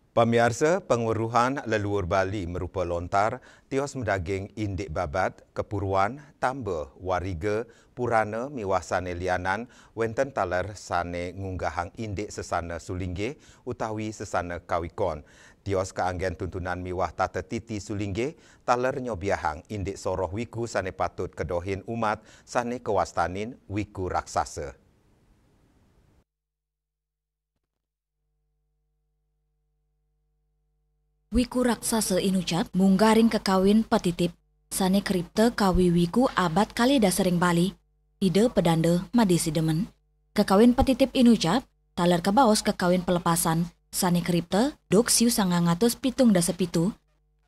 Pemirsa, penguruhan leluhur Bali merupa lontar, tios mendaging indik babat, kepuruan, tambah, wariga, purana, miwasane lianan, wenten taler sane ngunggahang indik sesana sulingge, utawi sesana kawikon. Tios keanggen tuntunan miwah tata titi sulingge, taler nyobiahang indik soroh wiku sane patut kedohin umat, sane kewastanin wiku raksasa. Wiku raksasa inucat munggaring kekawin petitip sane kripte kawi wiku abad kali dasering Bali ide pedanda madisi demen. Kekawin petitip inucap taler kebaos kekawin pelepasan sane kripte dok siu 907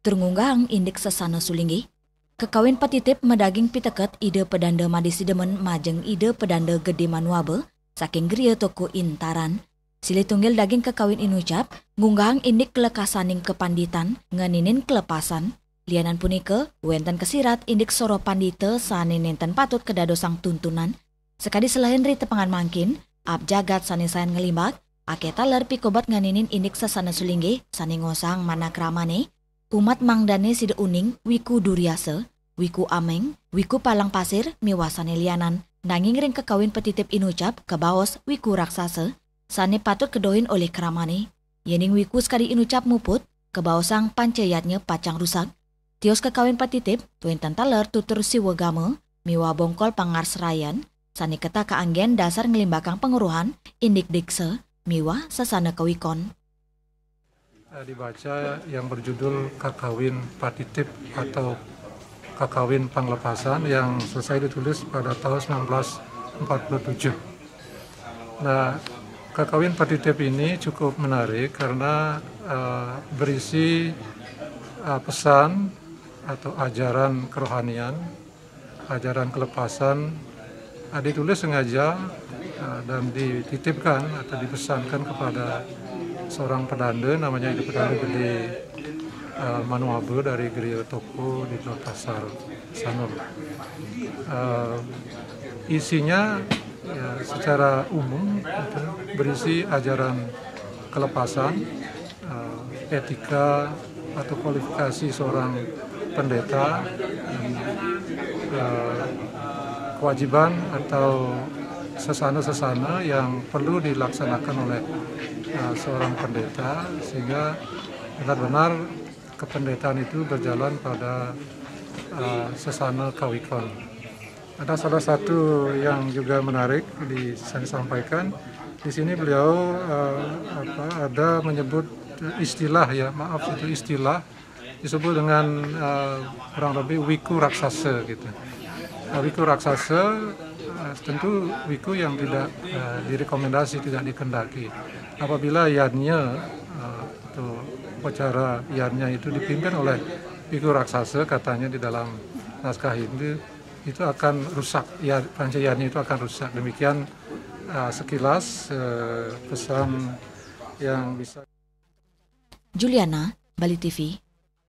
terngunggahang indik sesana sulinggi. Kekawin petitip medaging piteket ide pedanda madisi demen majeng ide pedanda gede manuabe saking geria toko intaran. Sili tunggil daging kekawin inucap, ngunggahang indik kelekasaning kepanditan, nganinin kelepasan. Lianan punike, wenten kesirat indik soro pandite sane nenten patut kedadosang tuntunan. Sekadi selain rite pengan mangkin, ab jagat sane sayan ngelimbak, ake taler pikobat nganinin indik sesana sulingge, sane ngosang mana kramane, umat mangdane side uning, wiku duriase, wiku ameng, wiku palang pasir, miwasane lianan. Nanging ring kekawin petitip inucap, kebaos wiku raksasa, sane patut kedohin oleh keramane. Yening wiku sekali inucap muput, kebaosang pancayatnya pacang rusak. Tios kekawin petitip, wenten taler tutur siwagama, miwa bongkol pangar serayan, sane keta kaanggen dasar ngelimbakang penguruhan, indik dikse, miwa sesana kawikon. Dibaca yang berjudul Kakawin Patitip atau Kakawin Panglepasan yang selesai ditulis pada tahun 1947. Nah, Kakawin Patitip ini cukup menarik karena berisi pesan atau ajaran kerohanian, ajaran kelepasan, ditulis sengaja dan dititipkan atau dipesankan kepada seorang pedanda, namanya itu pedanda gede Manuabe dari Geria Toko di Pasar Sanur. Isinya ya, secara umum itu berisi ajaran kelepasan, etika atau kualifikasi seorang pendeta, kewajiban atau sesana-sesana yang perlu dilaksanakan oleh seorang pendeta sehingga benar-benar kependetaan itu berjalan pada sesana kawikon. Ada salah satu yang juga menarik saya sampaikan di sini beliau ada menyebut istilah itu istilah disebut dengan kurang lebih wiku raksasa gitu. Wiku raksasa tentu wiku yang tidak direkomendasi, tidak dikendaki. Apabila yannya atau upacara yannya itu dipimpin oleh wiku raksasa, katanya di dalam naskah Hindu, itu akan rusak, ya pancayannya itu akan rusak. Demikian sekilas pesan yang bisa. Juliana, Bali TV.